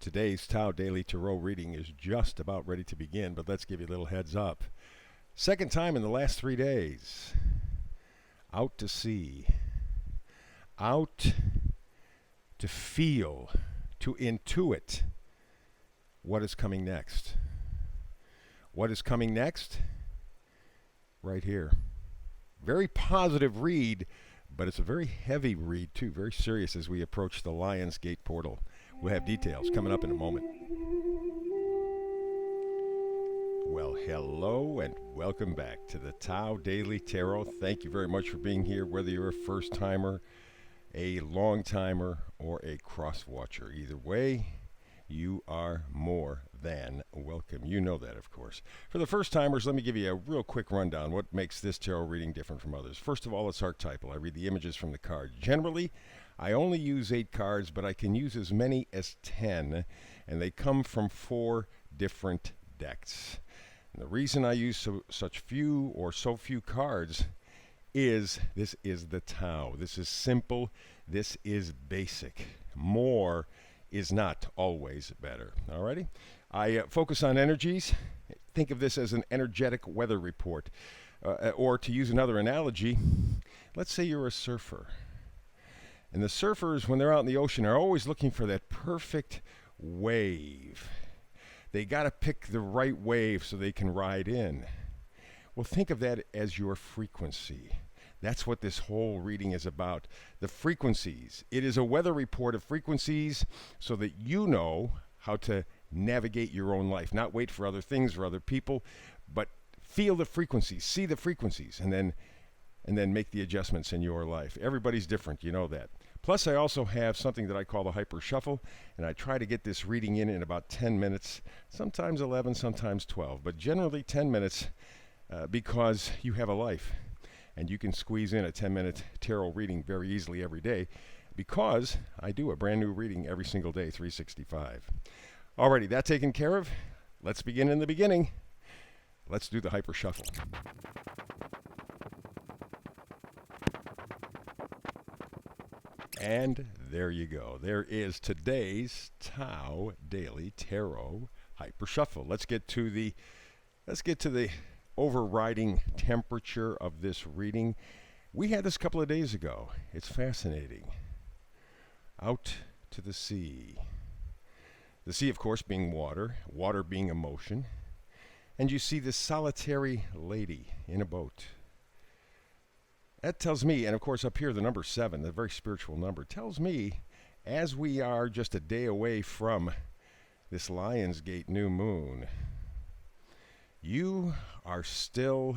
Today's Tao Daily Tarot reading is just about ready to begin, but let's give you a little heads up. Second time in the last 3 days. Out to sea. Out to feel, to intuit what is coming next. What is coming next? Right here. Very positive read, but it's a very heavy read too, very serious as we approach the Lion's Gate portal. We'll have details coming up in a moment. Well, hello and welcome back to the Tao Daily Tarot. Thank you very much for being here, whether you're a first timer, a long timer, or a cross watcher. Either way, you are more than welcome. You know that, of course. For the first timers, let me give you a real quick rundown. What makes this tarot reading different from others? First of all, it's archetypal. I read the images from the card. Generally, I only use 8 cards, but I can use as many as 10, and they come from 4 different decks. And the reason I use so few cards is this is the Tao. This is simple. This is basic. More is not always better. Alrighty? I focus on energies. Think of this as an energetic weather report. Or to use another analogy, let's say you're a surfer. And the surfers, when they're out in the ocean, are always looking for that perfect wave. They got to pick the right wave so they can ride in. Well, think of that as your frequency. That's what this whole reading is about. The frequencies. It is a weather report of frequencies so that you know how to navigate your own life. Not wait for other things or other people, but feel the frequencies, see the frequencies, and then make the adjustments in your life. Everybody's different, you know that. Plus, I also have something that I call the Hyper Shuffle, and I try to get this reading in about 10 minutes, sometimes 11, sometimes 12, but generally 10 minutes because you have a life, and you can squeeze in a 10-minute tarot reading very easily every day because I do a brand new reading every single day, 365. Alrighty, that taken care of. Let's begin in the beginning. Let's do the Hyper Shuffle. And there you go. There is today's Tao Daily Tarot Hyper Shuffle. Let's get to the overriding temperature of this reading. We had this a couple of days ago. It's fascinating. Out to the sea. The sea, of course, being water, water being emotion. And you see this solitary lady in a boat. That tells me, and of course up here the number 7, the very spiritual number, tells me as we are just a day away from this Lion's Gate new moon, you are still,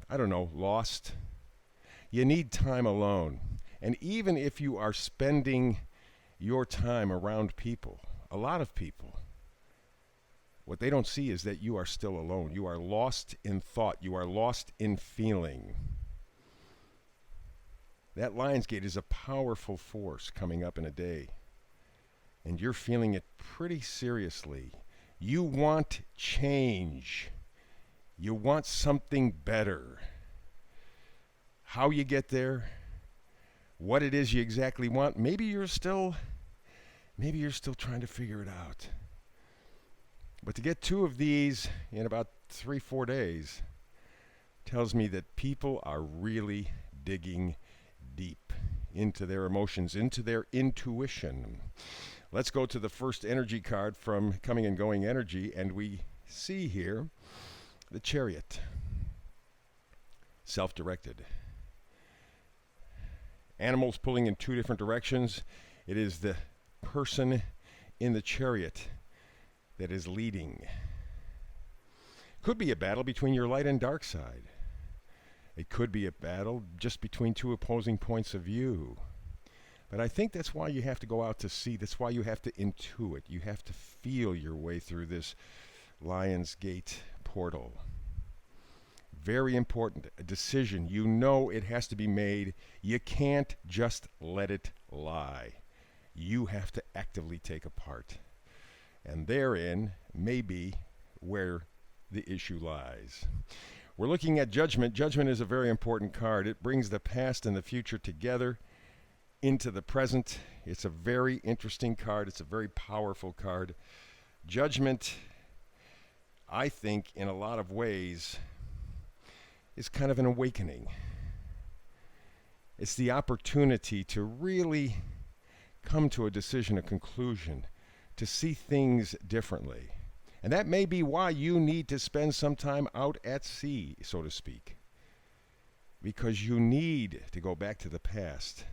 lost. You need time alone. And even if you are spending your time around people, a lot of people, what they don't see is that you are still alone. You are lost in thought. You are lost in feeling. That Lion's Gate is a powerful force coming up in a day. And you're feeling it pretty seriously. You want change. You want something better. How you get there, what it is you exactly want, maybe you're still trying to figure it out. But to get 2 of these in about 3-4 days tells me that people are really digging deep into their emotions, into their intuition. Let's go to the first energy card from Coming and Going Energy, and we see here the Chariot. Self-directed. Animals pulling in 2 different directions. It is the person in the chariot that is leading. Could be a battle between your light and dark side. It could be a battle just between 2 opposing points of view. But I think that's why you have to go out to sea. That's why you have to intuit. You have to feel your way through this Lion's Gate portal. Very important. A decision. You know it has to be made. You can't just let it lie. You have to actively take a part. And therein may be where the issue lies. We're looking at Judgment. Judgment is a very important card. It brings the past and the future together. into the present. It's a very interesting card. It's a very powerful card. Judgment, I think, in a lot of ways, is kind of an awakening. It's the opportunity to really come to a decision, a conclusion, to see things differently. And that may be why you need to spend some time out at sea, so to speak, because you need to go back to the past,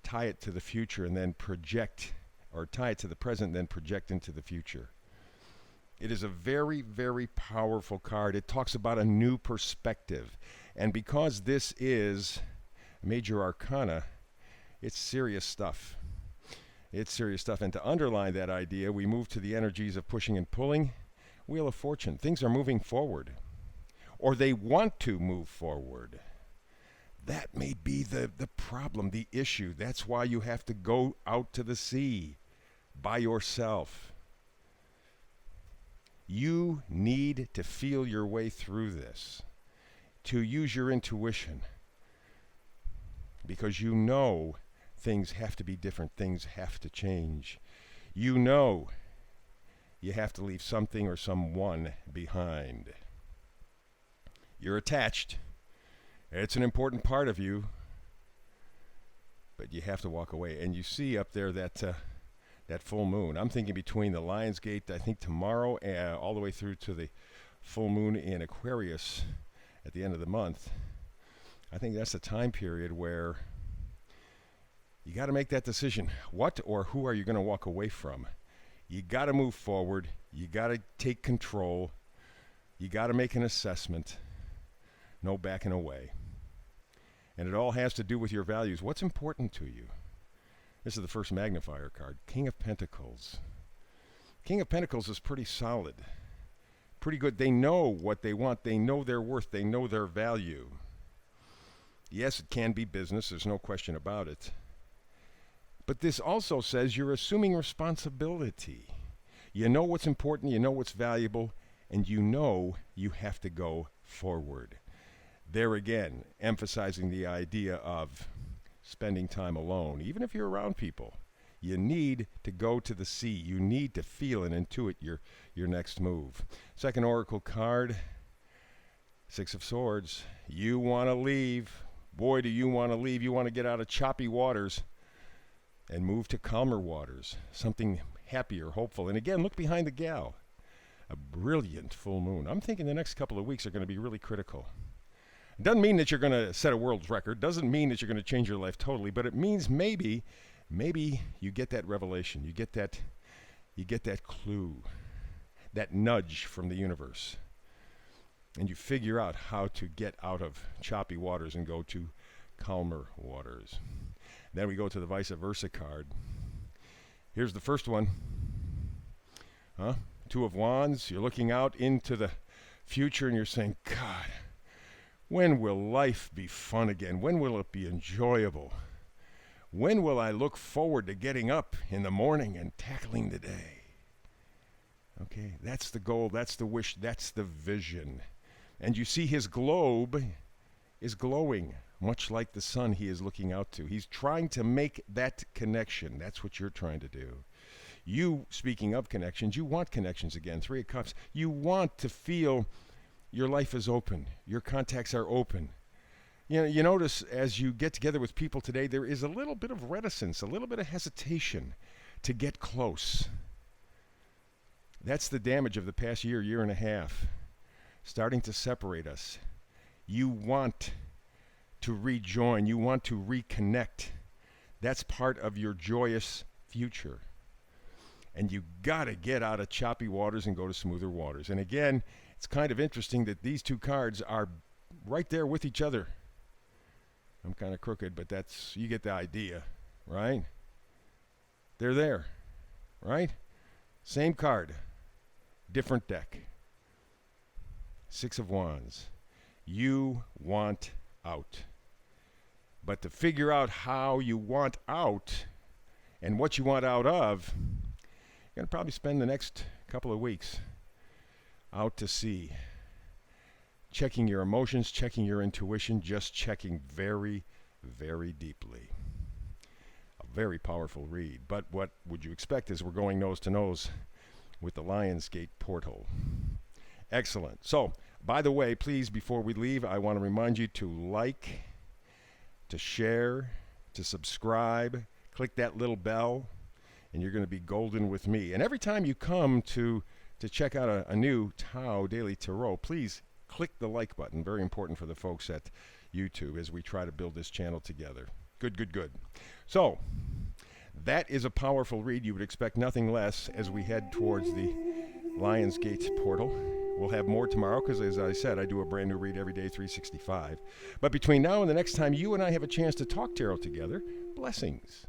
tie it to the future, and then project, or tie it to the present, and then project into the future. It is a very, very powerful card. It talks about a new perspective. And because this is major arcana, it's serious stuff. It's serious stuff. And to underline that idea, we move to the energies of pushing and pulling. Wheel of Fortune. Things are moving forward. Or they want to move forward. That may be the problem, the issue. That's why you have to go out to the sea by yourself. You need to feel your way through this, to use your intuition, because you know things have to be different, things have to change. You know you have to leave something or someone behind. You're attached. It's an important part of you, but you have to walk away. And you see up there that full moon. I'm thinking between the Lion's Gate, I think tomorrow, all the way through to the full moon in Aquarius at the end of the month. I think that's the time period where you got to make that decision. What or who are you going to walk away from? You got to move forward. You got to take control. You got to make an assessment. No backing away. And it all has to do with your values. What's important to you? This is the first magnifier card. King of Pentacles. King of Pentacles is pretty solid. Pretty good. They know what they want. They know their worth. They know their value. Yes, it can be business. There's no question about it. But this also says you're assuming responsibility. You know what's important. You know what's valuable. And you know you have to go forward. There again, emphasizing the idea of spending time alone. Even if you're around people, you need to go to the sea. You need to feel and intuit your next move. Second oracle card, Six of Swords. You want to leave. Boy, do you want to leave. You want to get out of choppy waters and move to calmer waters. Something happier, hopeful. And again, look behind the gal. A brilliant full moon. I'm thinking the next couple of weeks are going to be really critical. Doesn't mean that you're going to set a world's record. Doesn't mean that you're going to change your life totally. But it means maybe you get that revelation. You get that clue, that nudge from the universe. And you figure out how to get out of choppy waters and go to calmer waters. Then we go to the vice versa card. Here's the first one. Two of Wands. You're looking out into the future and you're saying, God, when will life be fun again? When will it be enjoyable? When will I look forward to getting up in the morning and tackling the day? Okay, that's the goal, that's the wish, that's the vision. And you see his globe is glowing, much like the sun he is looking out to. He's trying to make that connection. That's what you're trying to do. You, speaking of connections, you want connections again. Three of Cups. You want to feel your life is open. Your contacts are open. You notice as you get together with people today, there is a little bit of reticence, a little bit of hesitation to get close. That's the damage of the past year and a half, starting to separate us. You want to rejoin. You want to reconnect. That's part of your joyous future. And you got to get out of choppy waters and go to smoother waters. And again, it's kind of interesting that these two cards are right there with each other. I'm kind of crooked, but you get the idea, right? They're there, right? Same card, different deck. Six of Wands. You want out. But to figure out how you want out and what you want out of, you're going to probably spend the next couple of weeks out to sea, checking your emotions, checking your intuition, just checking very, very deeply. very powerful read. But what would you expect is we're going nose to nose with the Lionsgate portal. Excellent. So, by the way, please, before we leave, I want to remind you to like, to share, to subscribe, click that little bell, and you're going to be golden with me. And every time you come to check out a new Tao Daily Tarot, please click the like button. Very important for the folks at YouTube as we try to build this channel together. Good, good, good. So, that is a powerful read. You would expect nothing less as we head towards the Lionsgate portal. We'll have more tomorrow because, as I said, I do a brand new read every day, 365. But between now and the next time you and I have a chance to talk tarot together, blessings.